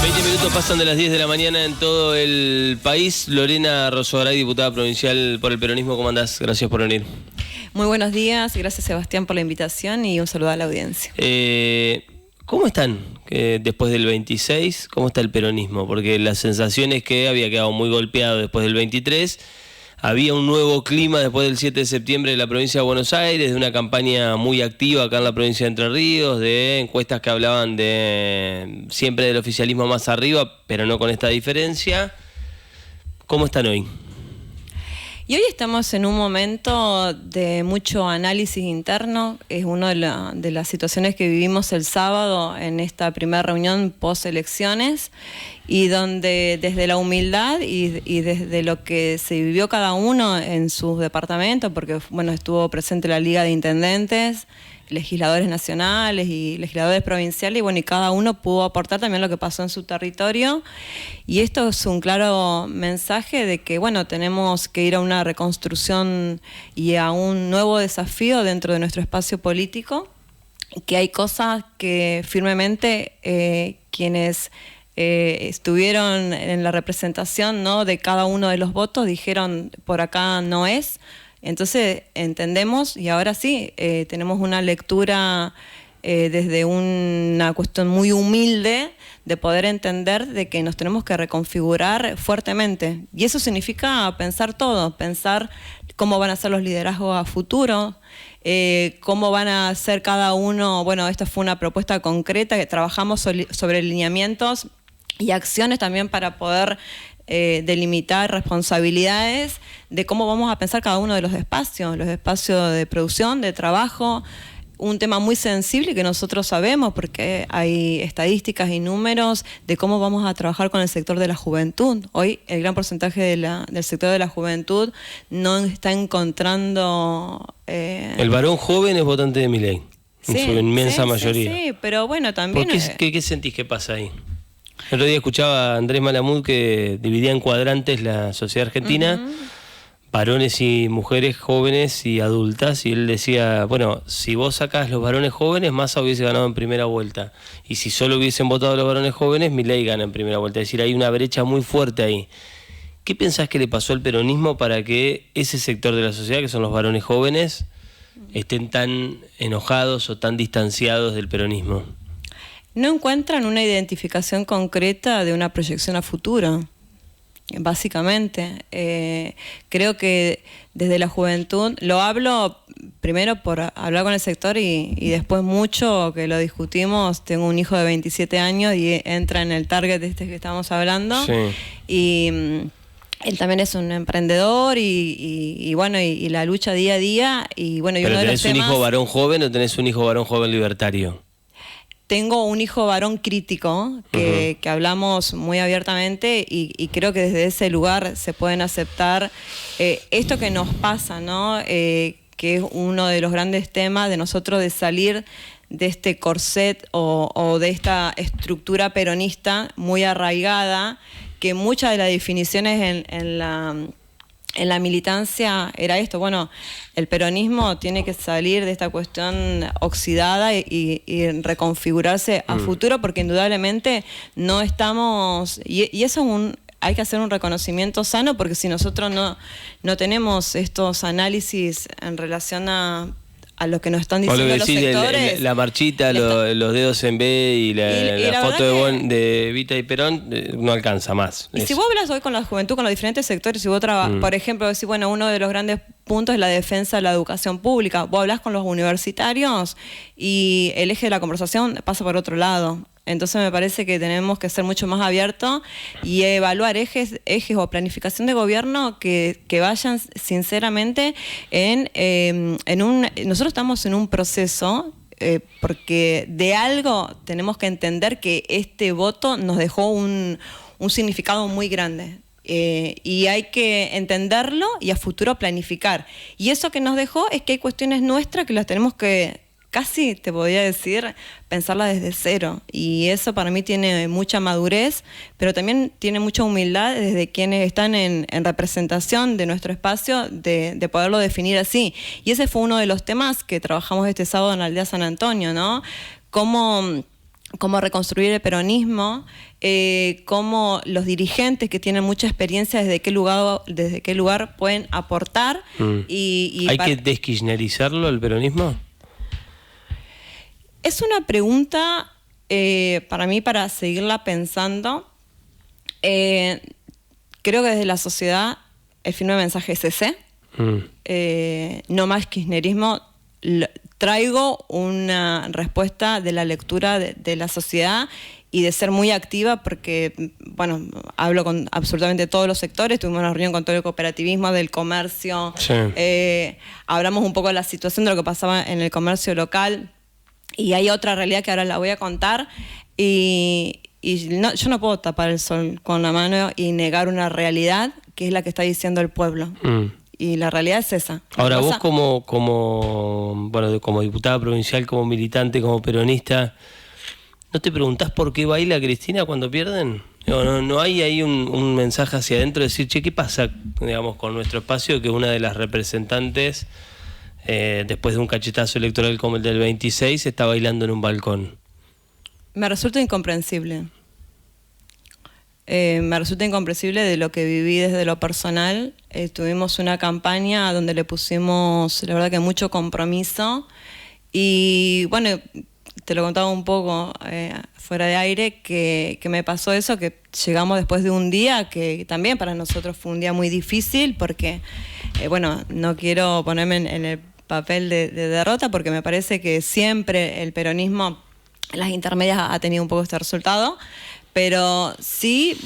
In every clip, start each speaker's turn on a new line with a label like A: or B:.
A: 20 minutos pasan de las 10 de la mañana en todo el país. Lorena Rosogaray, diputada provincial por el peronismo, ¿cómo andás? Gracias por venir.
B: Muy buenos días, gracias Sebastián por la invitación y un saludo a la audiencia.
A: ¿Cómo están después del 26? ¿Cómo está el peronismo? Porque la sensación es que había quedado muy golpeado después del 23. Había un nuevo clima después del 7 de septiembre en la provincia de Buenos Aires, de una campaña muy activa acá en la provincia de Entre Ríos, de encuestas que hablaban de siempre del oficialismo más arriba, pero no con esta diferencia. ¿Cómo están hoy?
B: Y hoy estamos en un momento de mucho análisis interno. Es una de las situaciones que vivimos el sábado en esta primera reunión post-elecciones, y donde desde la humildad y desde lo que se vivió cada uno en sus departamentos, porque bueno, estuvo presente la Liga de Intendentes, legisladores nacionales y legisladores provinciales, y bueno, y cada uno pudo aportar también lo que pasó en su territorio. Y esto es un claro mensaje de que bueno, tenemos que ir a una reconstrucción y a un nuevo desafío dentro de nuestro espacio político, que hay cosas que firmemente quienes estuvieron en la representación, ¿no?, de cada uno de los votos dijeron por acá no es. Entonces entendemos, y ahora sí, tenemos una lectura desde una cuestión muy humilde de poder entender de que nos tenemos que reconfigurar fuertemente. Y eso significa pensar todo, pensar cómo van a ser los liderazgos a futuro, cómo van a ser cada uno. Bueno, esta fue una propuesta concreta que trabajamos sobre lineamientos y acciones también para poder delimitar responsabilidades de cómo vamos a pensar cada uno de los espacios de producción, de trabajo. Un tema muy sensible que nosotros sabemos porque hay estadísticas y números de cómo vamos a trabajar con el sector de la juventud. Hoy el gran porcentaje del sector de la juventud no está encontrando...
A: El varón joven es votante de Milei,
B: sí,
A: en su inmensa mayoría.
B: Sí, pero bueno, también...
A: ¿Qué sentís que pasa ahí? El otro día escuchaba a Andrés Malamud que dividía en cuadrantes la sociedad argentina, varones y mujeres jóvenes y adultas, y él decía, bueno, si vos sacás los varones jóvenes, Massa hubiese ganado en primera vuelta, y si solo hubiesen votado los varones jóvenes, Milei gana en primera vuelta. Es decir, hay una brecha muy fuerte ahí. ¿Qué pensás que le pasó al peronismo para que ese sector de la sociedad, que son los varones jóvenes, estén tan enojados o tan distanciados del peronismo?
B: No encuentran una identificación concreta de una proyección a futuro, básicamente. Creo que desde la juventud, lo hablo primero por hablar con el sector y después mucho que lo discutimos. Tengo un hijo de 27 años y entra en el target que estamos hablando.
A: Sí.
B: Y él también es un emprendedor y bueno, y la lucha día a día. Y bueno, y
A: ¿Pero
B: uno de
A: tenés
B: los
A: un
B: temas,
A: hijo varón joven o tenés un hijo varón joven libertario?
B: Tengo un hijo varón crítico que hablamos muy abiertamente y creo que desde ese lugar se pueden aceptar esto que nos pasa, ¿no? Que es uno de los grandes temas de nosotros, de salir de este corset o de esta estructura peronista muy arraigada, que muchas de las definiciones en la militancia era esto. Bueno, el peronismo tiene que salir de esta cuestión oxidada y reconfigurarse a futuro, porque indudablemente no estamos... Y eso hay que hacer un reconocimiento sano, porque si nosotros no tenemos estos análisis en relación a lo que nos están diciendo los sectores.
A: La marchita, los dedos en B y la foto de Evita y Perón no alcanza más.
B: Y si vos hablas hoy con la juventud, con los diferentes sectores, si vos trabajas, por ejemplo, decís, bueno, uno de los grandes puntos es la defensa de la educación pública. Vos hablás con los universitarios y el eje de la conversación pasa por otro lado. Entonces me parece que tenemos que ser mucho más abiertos y evaluar ejes o planificación de gobierno que vayan sinceramente nosotros estamos en un proceso, porque de algo tenemos que entender que este voto nos dejó un significado muy grande. Y hay que entenderlo y a futuro planificar. Y eso que nos dejó es que hay cuestiones nuestras que las tenemos que, casi te podría decir, pensarla desde cero. Y eso para mí tiene mucha madurez, pero también tiene mucha humildad desde quienes están en representación de nuestro espacio, de poderlo definir así. Y ese fue uno de los temas que trabajamos este sábado en la aldea San Antonio, ¿no? Cómo cómo reconstruir el peronismo, cómo los dirigentes que tienen mucha experiencia desde qué lugar pueden aportar.
A: ¿Hay que deskirchnerizarlo el peronismo?
B: Es una pregunta para mí para seguirla pensando. Creo que desde la sociedad el firme mensaje es ese. No más kirchnerismo. Traigo una respuesta de la lectura de la sociedad y de ser muy activa porque, bueno, hablo con absolutamente todos los sectores. Tuvimos una reunión con todo el cooperativismo, del comercio.
A: Sí.
B: Hablamos un poco de la situación de lo que pasaba en el comercio local. Y hay otra realidad que ahora la voy a contar. Yo no puedo tapar el sol con la mano y negar una realidad que es la que está diciendo el pueblo. Y la realidad es esa.
A: Ahora, vos como diputada provincial, como militante, como peronista, ¿no te preguntás por qué baila Cristina cuando pierden? ¿No hay ahí un mensaje hacia adentro de decir, che, ¿qué pasa, digamos, con nuestro espacio, que una de las representantes, después de un cachetazo electoral como el del 26, está bailando en un balcón?
B: Me resulta incomprensible. Me resulta incomprensible de lo que viví desde lo personal. Tuvimos una campaña donde le pusimos, la verdad, que mucho compromiso. Y bueno, te lo contaba un poco fuera de aire, que me pasó eso, que llegamos después de un día que también para nosotros fue un día muy difícil, porque, no quiero ponerme en el papel de derrota, porque me parece que siempre el peronismo, las intermedias, ha tenido un poco este resultado. Pero sí,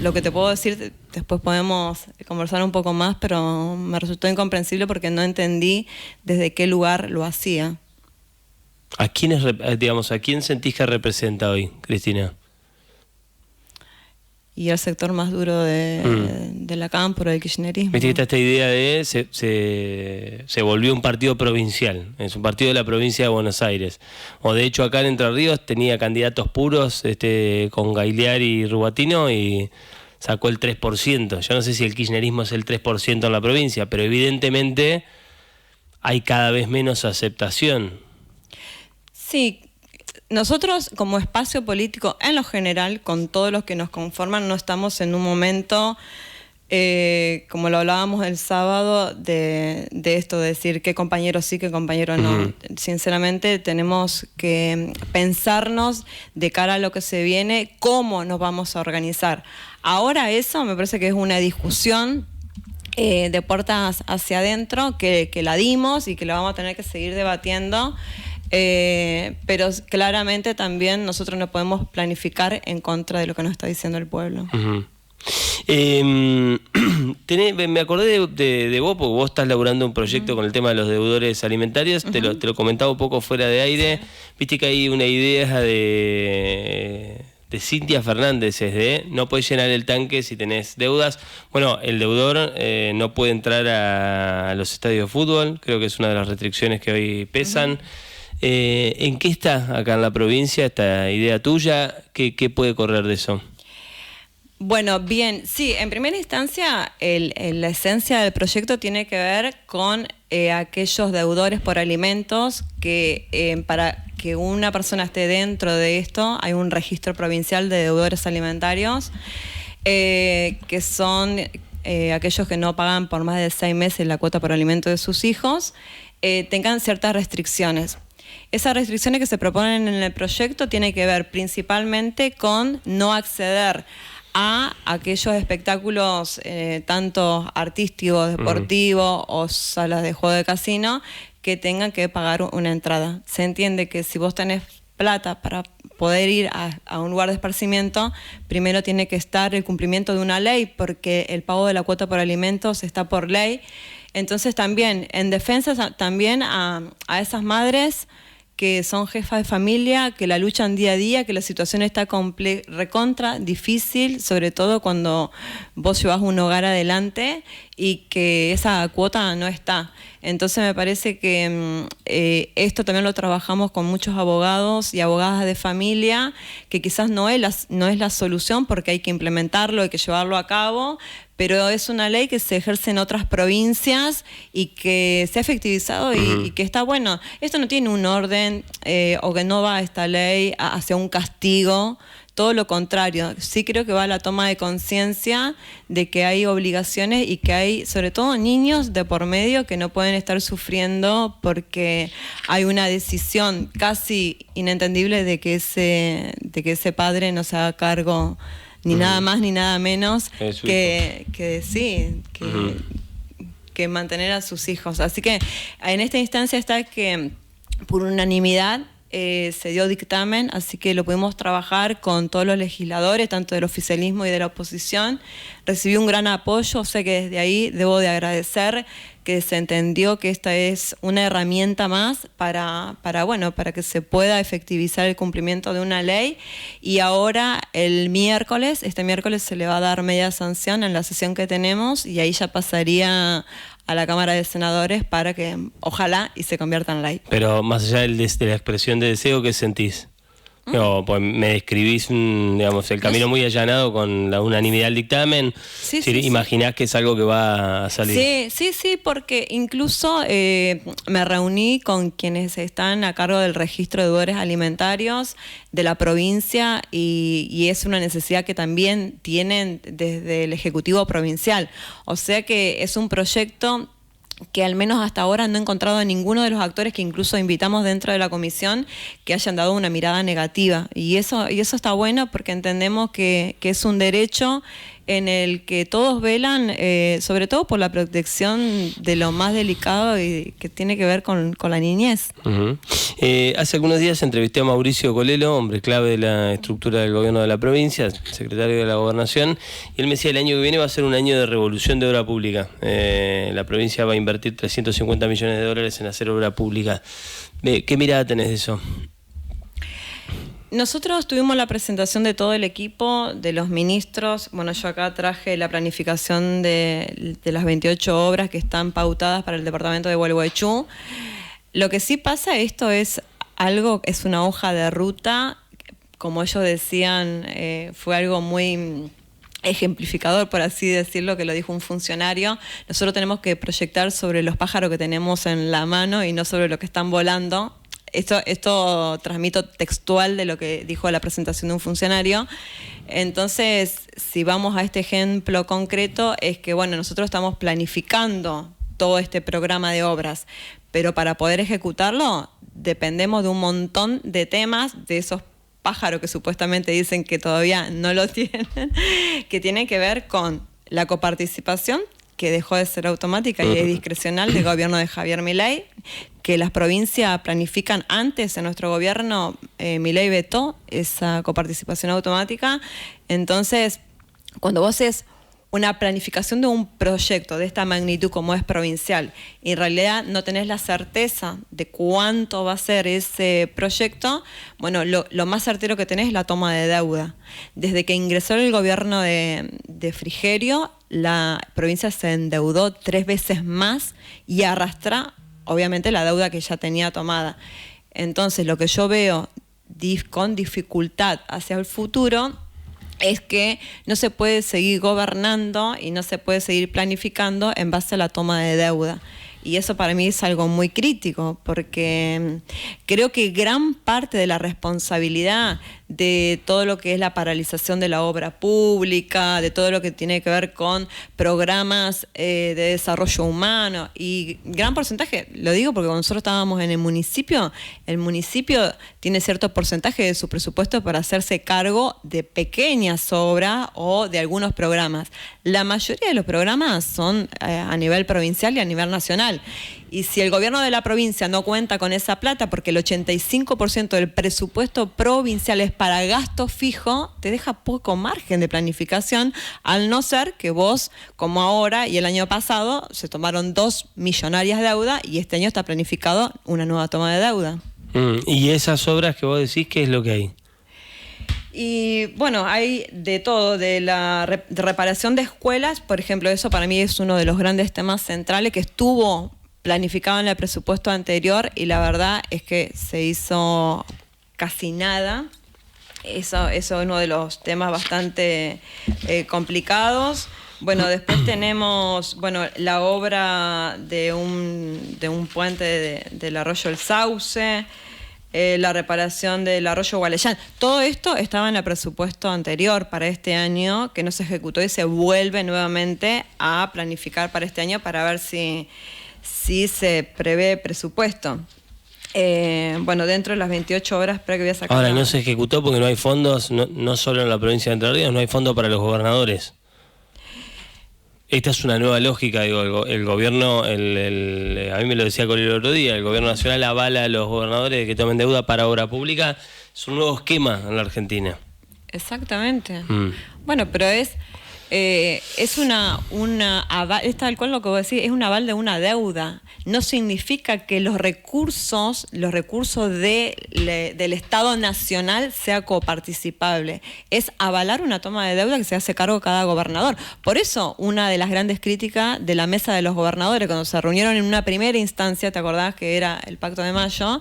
B: lo que te puedo decir, después podemos conversar un poco más, pero me resultó incomprensible porque no entendí desde qué lugar lo hacía.
A: ¿A quién sentís que representa hoy, Cristina?
B: Y el sector más duro de la cámpora, del kirchnerismo.
A: Viste que está esta idea de se volvió un partido provincial, es un partido de la provincia de Buenos Aires. O de hecho acá en Entre Ríos tenía candidatos puros con Gagliari y Rubatino y sacó el 3%. Yo no sé si el kirchnerismo es el 3% en la provincia, pero evidentemente hay cada vez menos aceptación.
B: Sí. Nosotros, como espacio político, en lo general, con todos los que nos conforman, no estamos en un momento, como lo hablábamos el sábado, de esto, de decir qué compañero sí, qué compañero no. Sinceramente, tenemos que pensarnos de cara a lo que se viene, cómo nos vamos a organizar. Ahora eso me parece que es una discusión de puertas hacia adentro, que la dimos y que la vamos a tener que seguir debatiendo. Pero claramente también nosotros no podemos planificar en contra de lo que nos está diciendo el pueblo.
A: Me acordé de vos, porque vos estás laburando un proyecto con el tema de los deudores alimentarios. Te lo comentaba un poco fuera de aire. Sí. Viste que hay una idea de Cintia Fernández, de no podés llenar el tanque si tenés deudas. Bueno, el deudor no puede entrar a los estadios de fútbol, creo que es una de las restricciones que hoy pesan. ¿En qué está acá en la provincia esta idea tuya? ¿Qué puede correr de eso?
B: Bueno, bien, sí, en primera instancia la esencia del proyecto tiene que ver con aquellos deudores por alimentos que para que una persona esté dentro de esto hay un registro provincial de deudores alimentarios que son aquellos que no pagan por más de 6 meses la cuota por alimento de sus hijos, tengan ciertas restricciones. Esas restricciones que se proponen en el proyecto tienen que ver principalmente con no acceder a aquellos espectáculos tanto artísticos, deportivos o salas de juego de casino que tengan que pagar una entrada. Se entiende que si vos tenés plata para poder ir a un lugar de esparcimiento, primero tiene que estar el cumplimiento de una ley, porque el pago de la cuota por alimentos está por ley. Entonces también, en defensa también a esas madres que son jefas de familia, que la luchan día a día, que la situación está recontra difícil, sobre todo cuando vos llevas un hogar adelante y que esa cuota no está. Entonces me parece que esto también lo trabajamos con muchos abogados y abogadas de familia, que quizás no es la solución porque hay que implementarlo, hay que llevarlo a cabo, pero es una ley que se ejerce en otras provincias y que se ha efectivizado y que está bueno. Esto no tiene un orden o que no va esta ley hacia un castigo. Todo lo contrario, sí creo que va a la toma de conciencia de que hay obligaciones y que hay, sobre todo, niños de por medio que no pueden estar sufriendo porque hay una decisión casi inentendible de que ese padre no se haga cargo ni nada más ni nada menos que mantener a sus hijos. Así que en esta instancia está que por unanimidad se dio dictamen, así que lo pudimos trabajar con todos los legisladores, tanto del oficialismo y de la oposición. Recibí un gran apoyo, o sea que desde ahí debo de agradecer que se entendió que esta es una herramienta más para que se pueda efectivizar el cumplimiento de una ley. Y ahora este miércoles se le va a dar media sanción en la sesión que tenemos y ahí ya pasaría a la Cámara de Senadores para que ojalá y se convierta en ley.
A: Pero más allá de la expresión de deseo, ¿qué sentís? No, pues me describís el camino muy allanado con la unanimidad del dictamen. Sí, ¿imaginás que es algo que va a salir?
B: Sí, porque incluso me reuní con quienes están a cargo del registro de deudores alimentarios de la provincia y es una necesidad que también tienen desde el Ejecutivo Provincial. O sea que es un proyecto que al menos hasta ahora no he encontrado a ninguno de los actores que incluso invitamos dentro de la comisión que hayan dado una mirada negativa. Y eso está bueno porque entendemos que es un derecho en el que todos velan, sobre todo por la protección de lo más delicado y que tiene que ver con la niñez.
A: Hace algunos días entrevisté a Mauricio Colelo, hombre clave de la estructura del gobierno de la provincia, secretario de la Gobernación, y él me decía el año que viene va a ser un año de revolución de obra pública. La provincia va a invertir 350 millones de dólares en hacer obra pública. ¿Qué mirada tenés de eso?
B: Nosotros tuvimos la presentación de todo el equipo, de los ministros. Bueno, yo acá traje la planificación de las 28 obras que están pautadas para el departamento de Gualeguaychú. Lo que sí pasa, esto es una hoja de ruta, como ellos decían, fue algo muy ejemplificador, por así decirlo, que lo dijo un funcionario. Nosotros tenemos que proyectar sobre los pájaros que tenemos en la mano y no sobre lo que están volando. Esto transmito textual de lo que dijo la presentación de un funcionario. Entonces, si vamos a este ejemplo concreto, es que nosotros estamos planificando todo este programa de obras, pero para poder ejecutarlo dependemos de un montón de temas, de esos pájaros que supuestamente dicen que todavía no lo tienen, que tienen que ver con la coparticipación, que dejó de ser automática y es discrecional del gobierno de Javier Milei, que las provincias planifican antes. En nuestro gobierno, Milei vetó esa coparticipación automática. Entonces, cuando vos haces una planificación de un proyecto de esta magnitud como es provincial y en realidad no tenés la certeza de cuánto va a ser ese proyecto, lo más certero que tenés es la toma de deuda. Desde que ingresó el gobierno de Frigerio, la provincia se endeudó 3 veces más y arrastra, obviamente, la deuda que ya tenía tomada. Entonces, lo que yo veo con dificultad hacia el futuro es que no se puede seguir gobernando y no se puede seguir planificando en base a la toma de deuda. Y eso para mí es algo muy crítico, porque creo que gran parte de la responsabilidad de todo lo que es la paralización de la obra pública, de todo lo que tiene que ver con programas de desarrollo humano, y gran porcentaje, lo digo porque cuando nosotros estábamos en el municipio tiene cierto porcentaje de su presupuesto para hacerse cargo de pequeñas obras o de algunos programas. La mayoría de los programas son a nivel provincial y a nivel nacional. Y si el gobierno de la provincia no cuenta con esa plata, porque el 85% del presupuesto provincial es para gasto fijo, te deja poco margen de planificación, al no ser que vos, como ahora y el año pasado, se tomaron 2 millonarias deuda y este año está planificado una nueva toma de deuda.
A: ¿Y esas obras que vos decís, qué es lo que hay?
B: Y bueno, hay de todo, de la de reparación de escuelas, por ejemplo, eso para mí es uno de los grandes temas centrales que estuvo planificado en el presupuesto anterior y la verdad es que se hizo casi nada. Eso es uno de los temas bastante complicados. Bueno, después tenemos la obra de un puente del arroyo El Sauce, la reparación del arroyo Gualeyán. Todo esto estaba en el presupuesto anterior para este año, que no se ejecutó y se vuelve nuevamente a planificar para este año para ver si se prevé presupuesto. Dentro de las 28 obras, espera que voy a sacar.
A: Ahora, no se ejecutó porque no hay fondos, no solo en la provincia de Entre Ríos, no hay fondos para los gobernadores. Esta es una nueva lógica, digo, el gobierno, a mí me lo decía Cori el otro día, el gobierno nacional avala a los gobernadores que tomen deuda para obra pública, es un nuevo esquema en la Argentina.
B: Exactamente. Bueno, pero es tal cual lo que vos decís, es un aval de una deuda. No significa que los recursos del Estado Nacional sea coparticipable. Es avalar una toma de deuda que se hace cargo cada gobernador. Por eso, una de las grandes críticas de la mesa de los gobernadores, cuando se reunieron en una primera instancia, ¿te acordás que era el Pacto de Mayo?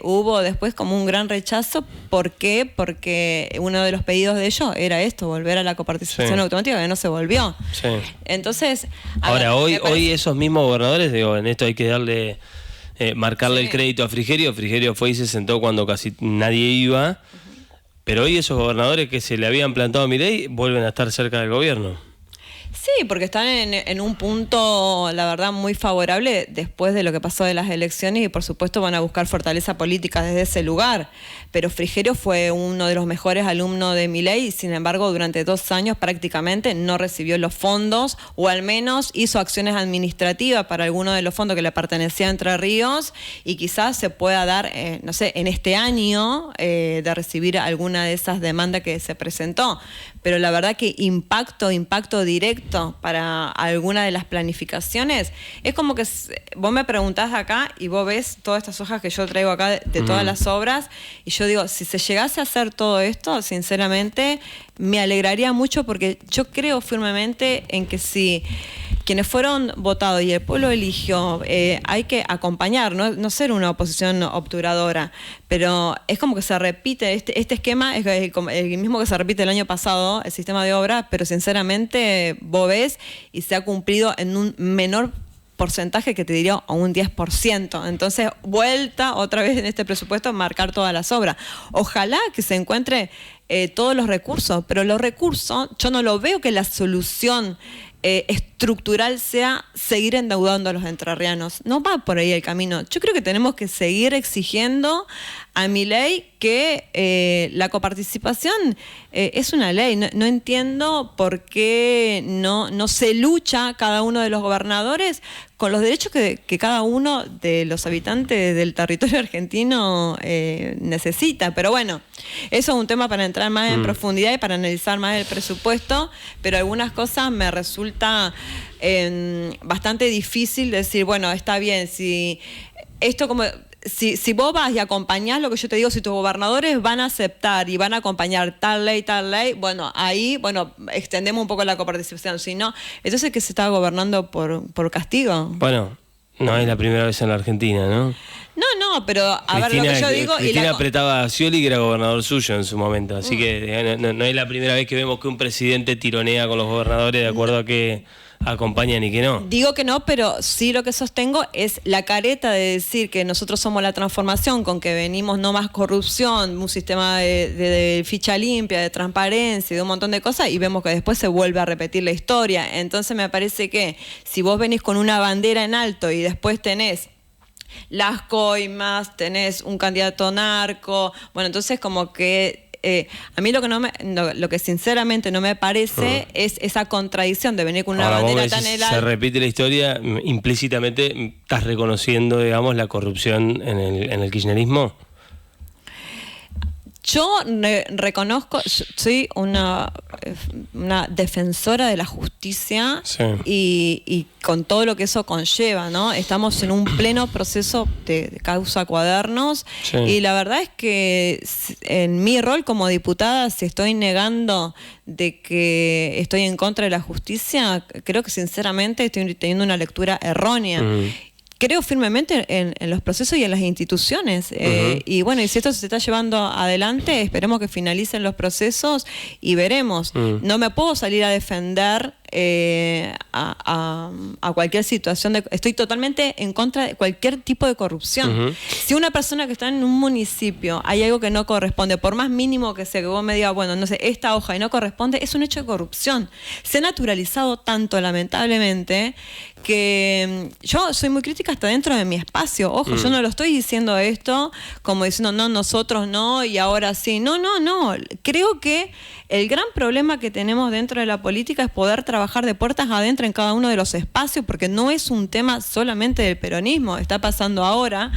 B: Hubo después como un gran rechazo. ¿Por qué? Porque uno de los pedidos de ellos era esto, volver a la coparticipación automática, que no se volvió. Sí. Entonces,
A: ahora, hoy esos mismos gobernadores, digo, en esto hay que darle, marcarle el crédito a Frigerio. Frigerio fue y se sentó cuando casi nadie iba, pero hoy esos gobernadores que se le habían plantado a Milei vuelven a estar cerca del gobierno.
B: Sí, porque están en un punto, la verdad, muy favorable después de lo que pasó de las elecciones y por supuesto van a buscar fortaleza política desde ese lugar. Pero Frigerio fue uno de los mejores alumnos de Milei y sin embargo durante 2 años prácticamente no recibió los fondos o al menos hizo acciones administrativas para alguno de los fondos que le pertenecía a Entre Ríos y quizás se pueda dar, en este año de recibir alguna de esas demandas que se presentó. Pero la verdad que impacto directo para alguna de las planificaciones, es como que vos me preguntás acá y vos ves todas estas hojas que yo traigo acá de todas las obras y yo digo, si se llegase a hacer todo esto, sinceramente me alegraría mucho porque yo creo firmemente en que si quienes fueron votados y el pueblo eligió, hay que acompañar, no ser una oposición obturadora, pero es como que se repite, este esquema es el mismo que se repite el año pasado, el sistema de obra, pero sinceramente vos ves y se ha cumplido en un menor porcentaje que te diría a un 10%. Entonces, vuelta otra vez en este presupuesto a marcar todas las obras. Ojalá que se encuentre todos los recursos, pero los recursos, yo no lo veo que la solución estructural sea seguir endeudando a los entrerrianos. No va por ahí el camino. Yo creo que tenemos que seguir exigiendo a Milei que la coparticipación es una ley. No entiendo por qué no se lucha cada uno de los gobernadores con los derechos que cada uno de los habitantes del territorio argentino necesita. Pero bueno, eso es un tema para entrar más en profundidad y para analizar más el presupuesto, pero algunas cosas me resulta bastante difícil decir, bueno, está bien, si esto como... Si vos vas y acompañás lo que yo te digo, si tus gobernadores van a aceptar y van a acompañar tal ley, bueno, ahí, extendemos un poco la coparticipación. Si no, entonces que se está gobernando por castigo.
A: Bueno, no es la primera vez en la Argentina, ¿no?
B: No, pero a ver lo que yo digo...
A: Cristina apretaba a Scioli, que era gobernador suyo en su momento, así que no es la primera vez que vemos que un presidente tironea con los gobernadores de acuerdo a que acompañan y que no.
B: Digo que no, pero sí lo que sostengo es la careta de decir que nosotros somos la transformación, con que venimos no más corrupción, un sistema de ficha limpia, de transparencia y de un montón de cosas, y vemos que después se vuelve a repetir la historia. Entonces me parece que si vos venís con una bandera en alto y después tenés las coimas, tenés un candidato narco, bueno, entonces como que a mí lo que sinceramente no me parece es esa contradicción de venir con una bandera tan helada.
A: Se repite la historia, implícitamente estás reconociendo, digamos, la corrupción en el kirchnerismo.
B: Yo reconozco, soy una defensora de la justicia,
A: sí,
B: y con todo lo que eso conlleva, ¿no? Estamos en un pleno proceso de causa Cuadernos,
A: sí,
B: y la verdad es que en mi rol como diputada, si estoy negando de que estoy en contra de la justicia, creo que sinceramente estoy teniendo una lectura errónea. Creo firmemente en los procesos y en las instituciones. Y bueno, y si esto se está llevando adelante, esperemos que finalicen los procesos y veremos. No me puedo salir a defender a cualquier situación. Estoy totalmente en contra de cualquier tipo de corrupción. Si una persona que está en un municipio hay algo que no corresponde, por más mínimo que sea, que vos me digas, bueno, no sé, esta hoja y no corresponde, es un hecho de corrupción. Se ha naturalizado tanto, lamentablemente, que yo soy muy crítica hasta dentro de mi espacio. Ojo, yo no lo estoy diciendo esto como diciendo, no, nosotros no, y ahora sí. No. Creo que el gran problema que tenemos dentro de la política es poder trabajar de puertas adentro en cada uno de los espacios, porque no es un tema solamente del peronismo. Está pasando ahora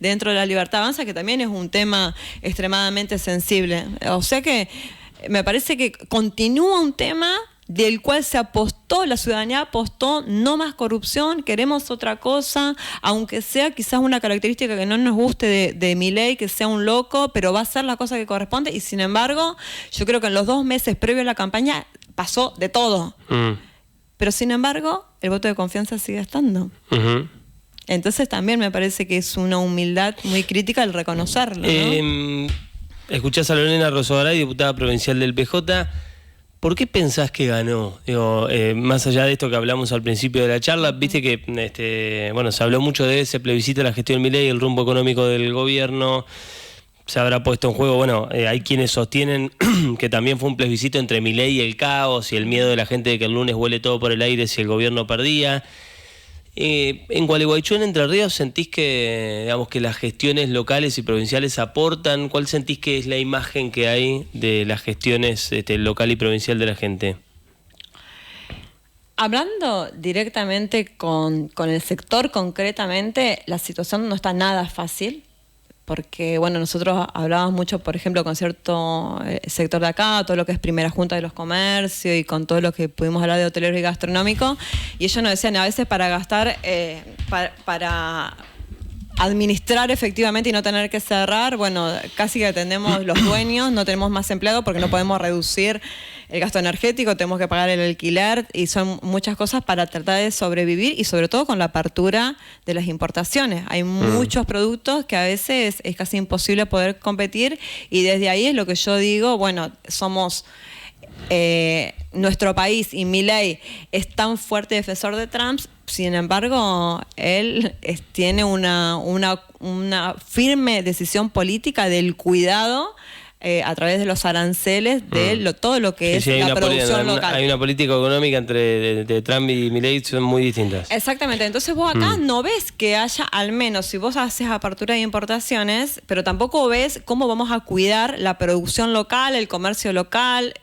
B: dentro de la Libertad Avanza, que también es un tema extremadamente sensible. O sea que me parece que continúa un tema del cual se apostó, la ciudadanía apostó, no más corrupción, queremos otra cosa, aunque sea quizás una característica que no nos guste de Milei, que sea un loco, pero va a ser la cosa que corresponde. Y sin embargo, yo creo que en los 2 meses previos a la campaña pasó de todo. Pero sin embargo, el voto de confianza sigue estando. Entonces también me parece que es una humildad muy crítica el reconocerlo, ¿no?
A: Escuchás a Lorena Rosogaray, diputada provincial del PJ. ¿Por qué pensás que ganó? Digo, más allá de esto que hablamos al principio de la charla, viste que bueno, se habló mucho de ese plebiscito de la gestión de Milei, el rumbo económico del gobierno. Se habrá puesto en juego, bueno, hay quienes sostienen que también fue un plebiscito entre Milei y el caos y el miedo de la gente de que el lunes vuele todo por el aire si el gobierno perdía. En Gualeguaychú, en Entre Ríos, ¿sentís que, digamos, que las gestiones locales y provinciales aportan? ¿Cuál sentís que es la imagen que hay de las gestiones local y provincial de la gente?
B: Hablando directamente con el sector concretamente, la situación no está nada fácil. Porque, bueno, nosotros hablábamos mucho, por ejemplo, con cierto sector de acá, todo lo que es Primera Junta de los Comercios y con todo lo que pudimos hablar de hoteleros y gastronómico, y ellos nos decían, a veces para gastar, para administrar efectivamente y no tener que cerrar, bueno, casi que atendemos los dueños, no tenemos más empleados porque no podemos reducir el gasto energético, tenemos que pagar el alquiler y son muchas cosas para tratar de sobrevivir y sobre todo con la apertura de las importaciones. Hay muchos productos que a veces es casi imposible poder competir y desde ahí es lo que yo digo, bueno, somos... nuestro país y Milei es tan fuerte defensor de Trump, sin embargo, él tiene una firme decisión política del cuidado a través de los aranceles de todo lo que es la producción local.
A: Hay una política económica entre de Trump y Milei, son muy distintas.
B: Exactamente, entonces vos acá no ves que haya, al menos si vos haces apertura de importaciones, pero tampoco ves cómo vamos a cuidar la producción local, el comercio local.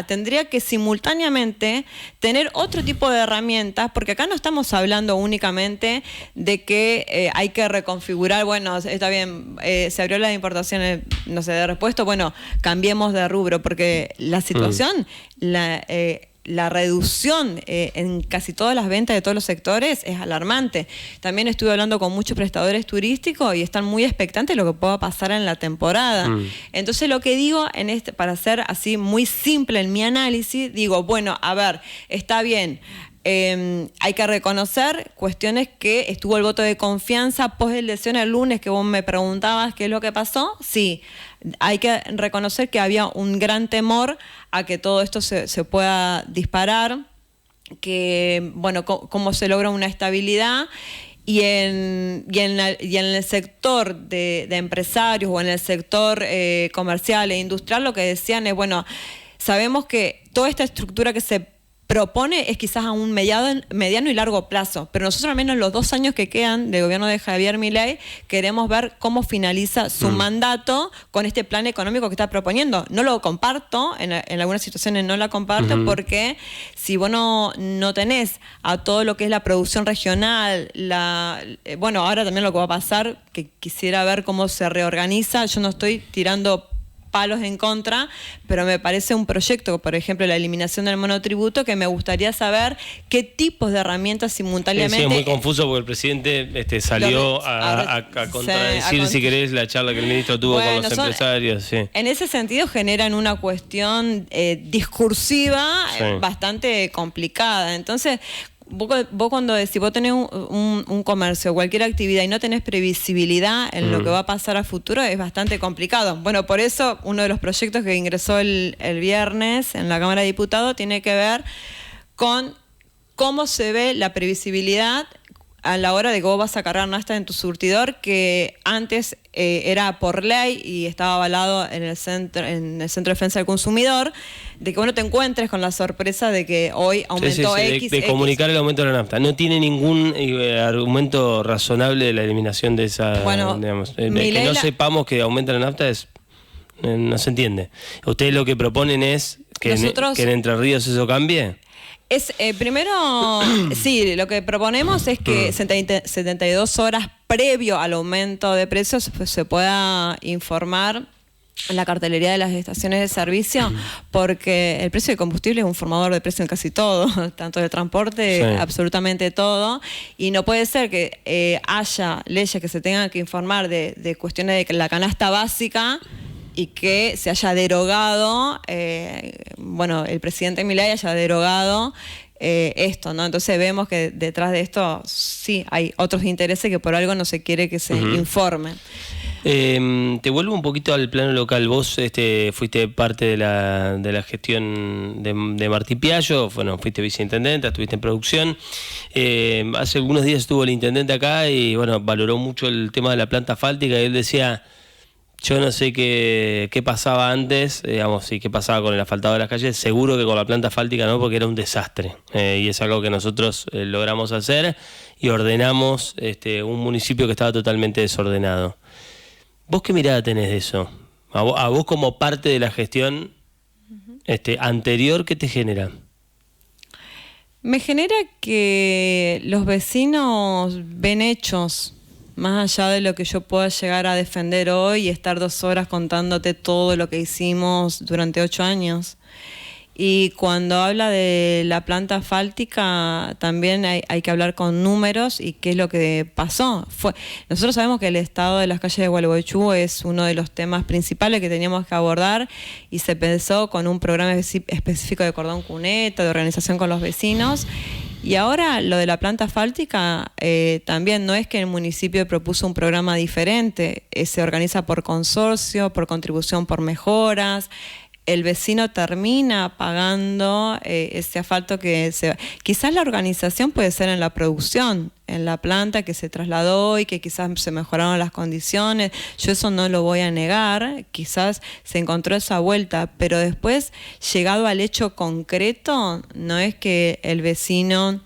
B: Tendría que simultáneamente tener otro tipo de herramientas, porque acá no estamos hablando únicamente de que hay que reconfigurar, bueno, está bien, se abrió las importaciones, no sé, de repuesto, bueno, cambiemos de rubro, porque la situación, la reducción en casi todas las ventas de todos los sectores es alarmante. También estuve hablando con muchos prestadores turísticos y están muy expectantes de lo que pueda pasar en la temporada. Entonces lo que digo, para ser así muy simple en mi análisis, digo, bueno, a ver, está bien, hay que reconocer cuestiones que estuvo el voto de confianza post elección el lunes, que vos me preguntabas qué es lo que pasó. Sí, hay que reconocer que había un gran temor a que todo esto se pueda disparar, que, bueno, cómo se logra una estabilidad. Y en el sector de empresarios o en el sector comercial e industrial, lo que decían es, bueno, sabemos que toda esta estructura que se propone es quizás a un mediano y largo plazo, pero nosotros al menos los 2 años que quedan del gobierno de Javier Milei queremos ver cómo finaliza su mandato con este plan económico que está proponiendo. No lo comparto, en algunas situaciones no la comparto, porque si vos no tenés a todo lo que es la producción regional, bueno, ahora también lo que va a pasar, que quisiera ver cómo se reorganiza, yo no estoy tirando palos en contra, pero me parece un proyecto, por ejemplo, la eliminación del monotributo, que me gustaría saber qué tipos de herramientas simultáneamente...
A: Sí, es muy confuso porque el presidente salió a contradecir, si querés, la charla que el ministro tuvo con los empresarios. Sí.
B: En ese sentido generan una cuestión discursiva bastante complicada. Entonces... Vos cuando si vos tenés un comercio, cualquier actividad y no tenés previsibilidad en lo que va a pasar a futuro, es bastante complicado. Bueno, por eso uno de los proyectos que ingresó el viernes en la Cámara de Diputados tiene que ver con cómo se ve la previsibilidad a la hora de que vos vas a cargar nafta en tu surtidor, que antes era por ley y estaba avalado en el Centro de Defensa del Consumidor, de que vos no te encuentres con la sorpresa de que hoy aumentó X.
A: De comunicar el aumento de la nafta. No tiene ningún argumento razonable de la eliminación de esa, digamos, que no sepamos que aumenta la nafta no se entiende. ¿Ustedes lo que proponen es que en Entre Ríos eso cambie?
B: Primero, sí, lo que proponemos es que 72 horas previo al aumento de precios se pueda informar en la cartelería de las estaciones de servicio, porque el precio del combustible es un formador de precio en casi todo, tanto de transporte, absolutamente todo, y no puede ser que haya leyes que se tengan que informar de cuestiones de la canasta básica y que se haya derogado, el presidente Milei haya derogado esto, ¿no? Entonces vemos que detrás de esto sí hay otros intereses que por algo no se quiere que se informe.
A: Te vuelvo un poquito al plano local. Vos fuiste parte de la gestión de Martí Piaggio, fuiste viceintendente, estuviste en producción. Hace algunos días estuvo el intendente acá y valoró mucho el tema de la planta asfáltica y él decía... Yo no sé qué pasaba antes, digamos, y qué pasaba con el asfaltado de las calles. Seguro que con la planta asfáltica no, porque era un desastre. Y es algo que nosotros logramos hacer y ordenamos un municipio que estaba totalmente desordenado. ¿Vos qué mirada tenés de eso? A vos como parte de la gestión anterior, ¿qué te genera?
B: Me genera que los vecinos ven hechos. Más allá de lo que yo pueda llegar a defender hoy y estar 2 horas contándote todo lo que hicimos durante 8 años. Y cuando habla de la planta asfáltica, también hay que hablar con números y qué es lo que pasó. Nosotros sabemos que el estado de las calles de Gualeguaychú es uno de los temas principales que teníamos que abordar y se pensó con un programa específico de cordón cuneta, de organización con los vecinos. Y ahora lo de la planta asfáltica también no es que el municipio propuso un programa diferente, se organiza por consorcio, por contribución por mejoras. El vecino termina pagando ese asfalto que quizás la organización puede ser en la producción, en la planta que se trasladó y que quizás se mejoraron las condiciones. Yo eso no lo voy a negar, quizás se encontró esa vuelta, pero después, llegado al hecho concreto, no es que el vecino...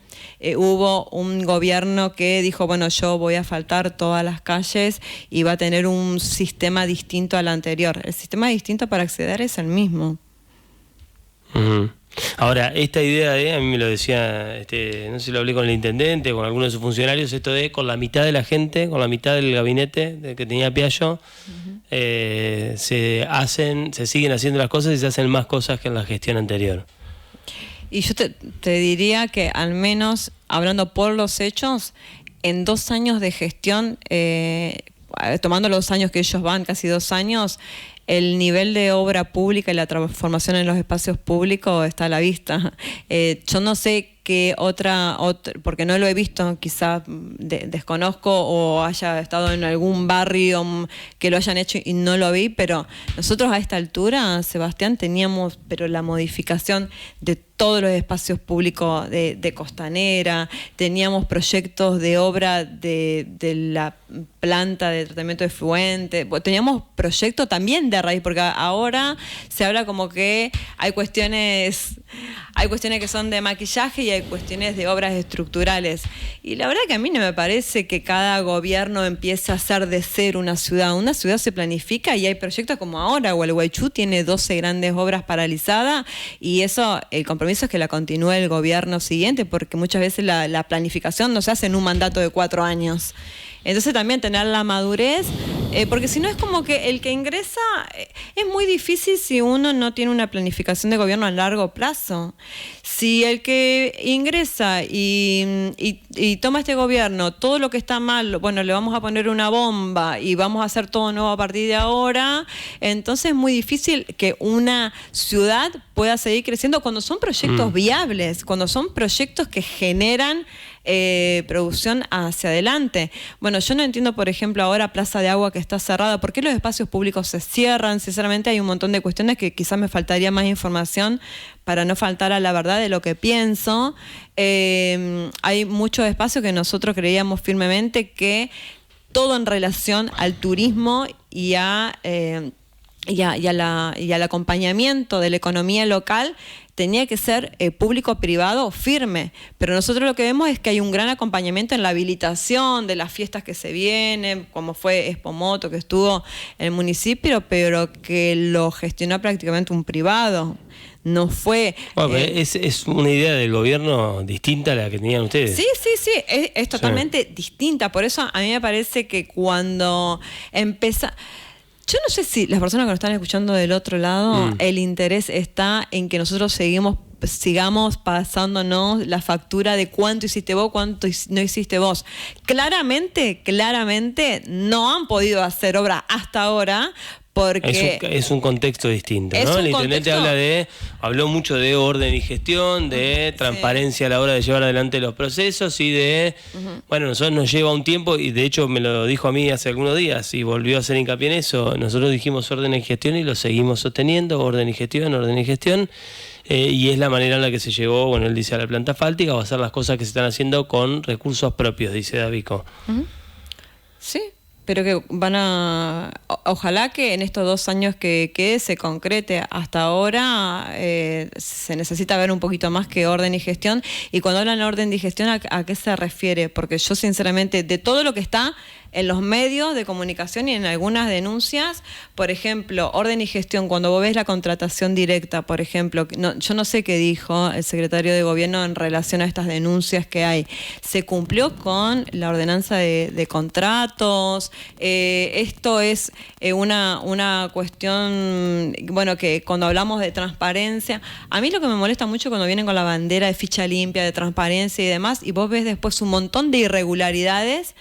B: hubo un gobierno que dijo, yo voy a asfaltar todas las calles y va a tener un sistema distinto al anterior. El sistema distinto para acceder es el mismo.
A: Ahora, esta idea a mí me lo decía, no sé si lo hablé con el intendente, con algunos de sus funcionarios, esto de con la mitad de la gente, con la mitad del gabinete que tenía Piaggio, se siguen haciendo las cosas y se hacen más cosas que en la gestión anterior.
B: Y yo te diría que al menos, hablando por los hechos, en 2 años de gestión, tomando los años que ellos van, casi 2 años, el nivel de obra pública y la transformación en los espacios públicos está a la vista. Yo no sé qué otra, porque no lo he visto, quizás desconozco o haya estado en algún barrio que lo hayan hecho y no lo vi, pero nosotros a esta altura, Sebastián, teníamos la modificación de todos los espacios públicos de Costanera, teníamos proyectos de obra de la planta de tratamiento de efluente, teníamos proyectos también de raíz, porque ahora se habla como que hay cuestiones que son de maquillaje y hay cuestiones de obras estructurales. Y la verdad que a mí no me parece que cada gobierno empiece a hacer de cero una ciudad. Una ciudad se planifica y hay proyectos como ahora. Gualeguaychú tiene 12 grandes obras paralizadas y eso, el compromiso es que la continúe el gobierno siguiente, porque muchas veces la planificación no se hace en un mandato de 4 años. Entonces también tener la madurez Porque si no es como que el que ingresa, es muy difícil si uno no tiene una planificación de gobierno a largo plazo. Si el que ingresa y toma este gobierno, todo lo que está mal, bueno, le vamos a poner una bomba y vamos a hacer todo nuevo a partir de ahora, entonces es muy difícil que una ciudad pueda seguir creciendo cuando son proyectos viables, cuando son proyectos que generan producción hacia adelante. Bueno, yo no entiendo, por ejemplo, ahora Plaza de Agua que está cerrada, ¿por qué los espacios públicos se cierran? Sinceramente hay un montón de cuestiones que quizás me faltaría más información para no faltar a la verdad de lo que pienso. Hay muchos espacios que nosotros creíamos firmemente que todo en relación al turismo y al acompañamiento de la economía local tenía que ser público-privado firme, pero nosotros lo que vemos es que hay un gran acompañamiento en la habilitación de las fiestas que se vienen, como fue Expomoto, que estuvo en el municipio, pero que lo gestionó prácticamente un privado. No fue...
A: Bueno, es una idea del gobierno distinta a la que tenían ustedes.
B: Sí, es totalmente distinta. Por eso a mí me parece que cuando empieza... Yo no sé si las personas que nos están escuchando del otro lado, el interés está en que nosotros sigamos pasándonos la factura de cuánto hiciste vos, cuánto no hiciste vos. Claramente no han podido hacer obra hasta ahora. Porque
A: es un contexto distinto, ¿no? El intendente habló mucho de orden y gestión, de transparencia a la hora de llevar adelante los procesos y de, bueno, nosotros nos lleva un tiempo y de hecho me lo dijo a mí hace algunos días y volvió a hacer hincapié en eso. Nosotros dijimos orden y gestión y lo seguimos sosteniendo, orden y gestión. Y es la manera en la que se llegó, bueno, él dice a la planta asfáltica, va a hacer las cosas que se están haciendo con recursos propios, dice Davico.
B: Sí. Pero que ojalá que en estos 2 años que se concrete. Hasta ahora se necesita ver un poquito más que orden y gestión. Y cuando hablan de orden y gestión, ¿a qué se refiere? Porque yo sinceramente, de todo lo que está en los medios de comunicación y en algunas denuncias, por ejemplo, orden y gestión, cuando vos ves la contratación directa, por ejemplo, yo no sé qué dijo el secretario de gobierno en relación a estas denuncias que hay. ¿Se cumplió con la ordenanza de contratos? Esto es una cuestión, bueno, que cuando hablamos de transparencia, a mí lo que me molesta mucho cuando vienen con la bandera de ficha limpia, de transparencia y demás, y vos ves después un montón de irregularidades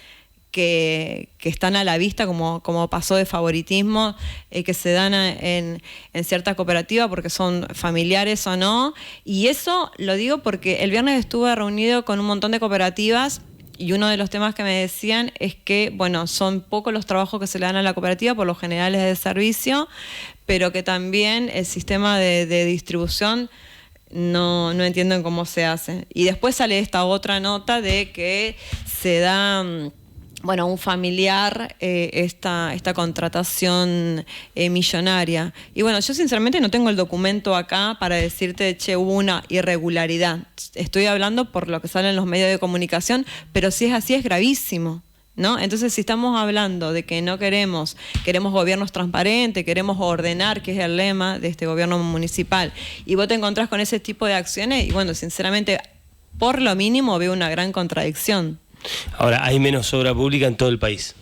B: que están a la vista, como pasó de favoritismo, que se dan en ciertas cooperativas porque son familiares o no. Y eso lo digo porque el viernes estuve reunido con un montón de cooperativas y uno de los temas que me decían es que, bueno, son pocos los trabajos que se le dan a la cooperativa, por lo general es de servicio, pero que también el sistema de distribución no entienden cómo se hace. Y después sale esta otra nota de que se da... bueno, un familiar, esta contratación millonaria. Y bueno, yo sinceramente no tengo el documento acá para decirte, che, hubo una irregularidad. Estoy hablando por lo que sale en los medios de comunicación, pero si es así es gravísimo, ¿no? Entonces, si estamos hablando de que no queremos gobiernos transparentes, queremos ordenar, que es el lema de este gobierno municipal, y vos te encontrás con ese tipo de acciones, y bueno, sinceramente, por lo mínimo veo una gran contradicción.
A: Ahora, hay menos obra pública en todo el país.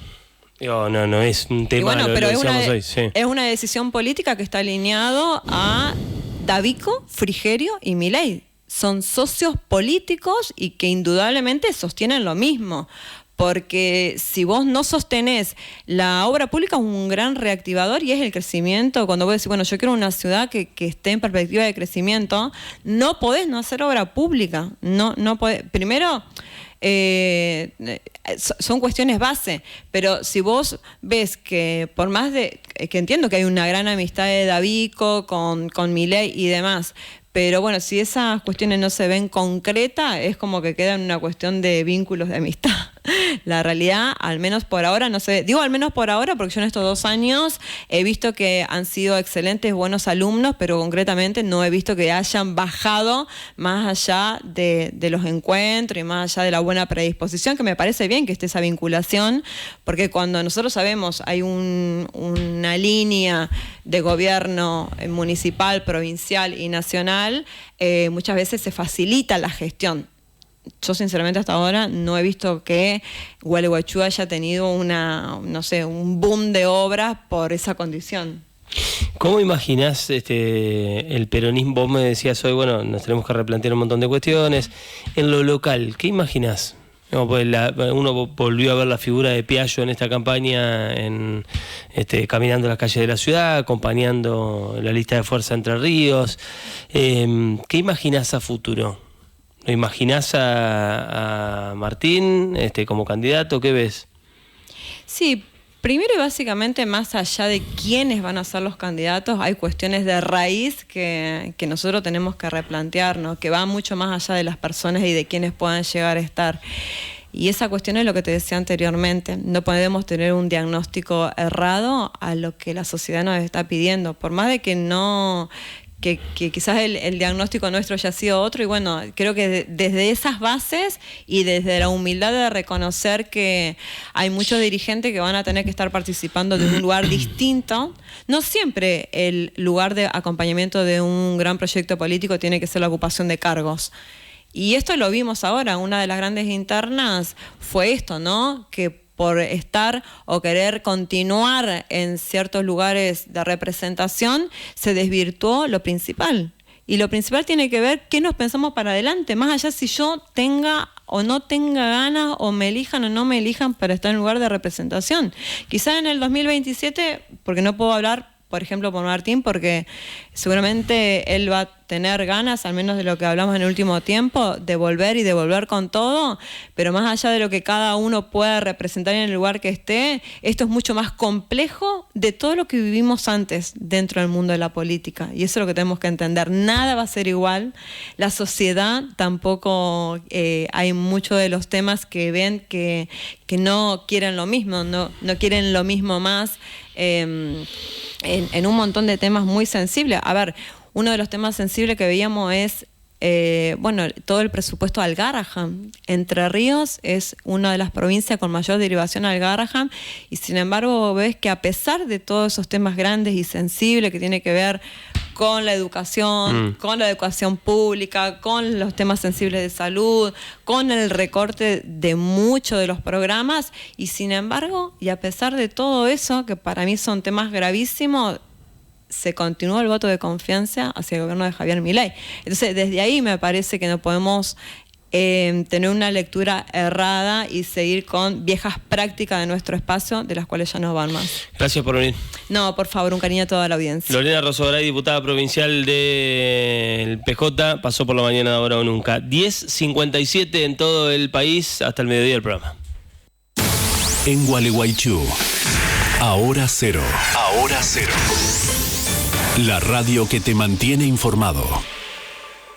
A: No es un tema,
B: bueno, pero
A: hoy. Sí.
B: Es una decisión política que está alineado a Davico, Frigerio y Milei. Son socios políticos y que indudablemente sostienen lo mismo. Porque si vos no sostenés, la obra pública es un gran reactivador y es el crecimiento. Cuando vos decís, bueno, yo quiero una ciudad que esté en perspectiva de crecimiento, no podés no hacer obra pública. No podés. Primero... son cuestiones base, pero si vos ves que por más de que entiendo que hay una gran amistad de Davico con Milei y demás, pero bueno, si esas cuestiones no se ven concretas, es como que queda en una cuestión de vínculos de amistad. La realidad, al menos por ahora, no se ve. Digo al menos por ahora porque yo en estos 2 años he visto que han sido excelentes, buenos alumnos, pero concretamente no he visto que hayan bajado más allá de los encuentros y más allá de la buena predisposición, que me parece bien que esté esa vinculación, porque cuando nosotros sabemos hay una línea de gobierno municipal, provincial y nacional, muchas veces se facilita la gestión. yo sinceramente hasta ahora no he visto que Gualeguaychú haya tenido un boom de obras por esa condición.
A: ¿Cómo imaginás el peronismo? Vos me decías hoy, bueno, nos tenemos que replantear un montón de cuestiones. En lo local, ¿qué imaginás? No, pues uno volvió a ver la figura de Piaggio en esta campaña, caminando las calles de la ciudad, acompañando la lista de Fuerza Entre Ríos. ¿Qué imaginás a futuro? ¿Lo imaginás a Martín como candidato? ¿Qué ves?
B: Sí, primero y básicamente, más allá de quiénes van a ser los candidatos, hay cuestiones de raíz que nosotros tenemos que replantearnos, que van mucho más allá de las personas y de quiénes puedan llegar a estar. Y esa cuestión es lo que te decía anteriormente. No podemos tener un diagnóstico errado a lo que la sociedad nos está pidiendo, por más de que no... Que quizás el diagnóstico nuestro haya sido otro, y bueno, creo que desde esas bases y desde la humildad de reconocer que hay muchos dirigentes que van a tener que estar participando de un lugar distinto. No siempre el lugar de acompañamiento de un gran proyecto político tiene que ser la ocupación de cargos. Y esto lo vimos ahora, una de las grandes internas fue esto, ¿no? Que por estar o querer continuar en ciertos lugares de representación, se desvirtuó lo principal. Y lo principal tiene que ver qué nos pensamos para adelante, más allá si yo tenga o no tenga ganas, o me elijan o no me elijan para estar en lugar de representación. Quizá en el 2027, porque no puedo hablar, por ejemplo, por Martín, porque seguramente él va a tener ganas, al menos de lo que hablamos en el último tiempo, de volver y de volver con todo, pero más allá de lo que cada uno pueda representar en el lugar que esté, esto es mucho más complejo de todo lo que vivimos antes dentro del mundo de la política, y eso es lo que tenemos que entender. Nada va a ser igual, la sociedad tampoco, hay muchos de los temas que ven que no quieren lo mismo, no quieren lo mismo más, en un montón de temas muy sensibles. A ver, uno de los temas sensibles que veíamos es, todo el presupuesto al Garrahan. Entre Ríos es una de las provincias con mayor derivación al Garrahan, y sin embargo ves que a pesar de todos esos temas grandes y sensibles que tiene que ver con la educación, con la educación pública, con los temas sensibles de salud, con el recorte de muchos de los programas, y sin embargo, y a pesar de todo eso, que para mí son temas gravísimos, se continuó el voto de confianza hacia el gobierno de Javier Milei. Entonces, desde ahí me parece que no podemos tener una lectura errada y seguir con viejas prácticas de nuestro espacio, de las cuales ya no van más.
A: Gracias por venir.
B: No, por favor, un cariño a toda la audiencia.
A: Lorena Rosogaray, diputada provincial del PJ, pasó por la mañana de Ahora o Nunca. 10:57 en todo el país, hasta el mediodía del programa.
C: En Gualeguaychú, Ahora Cero. Ahora Cero. La radio que te mantiene informado.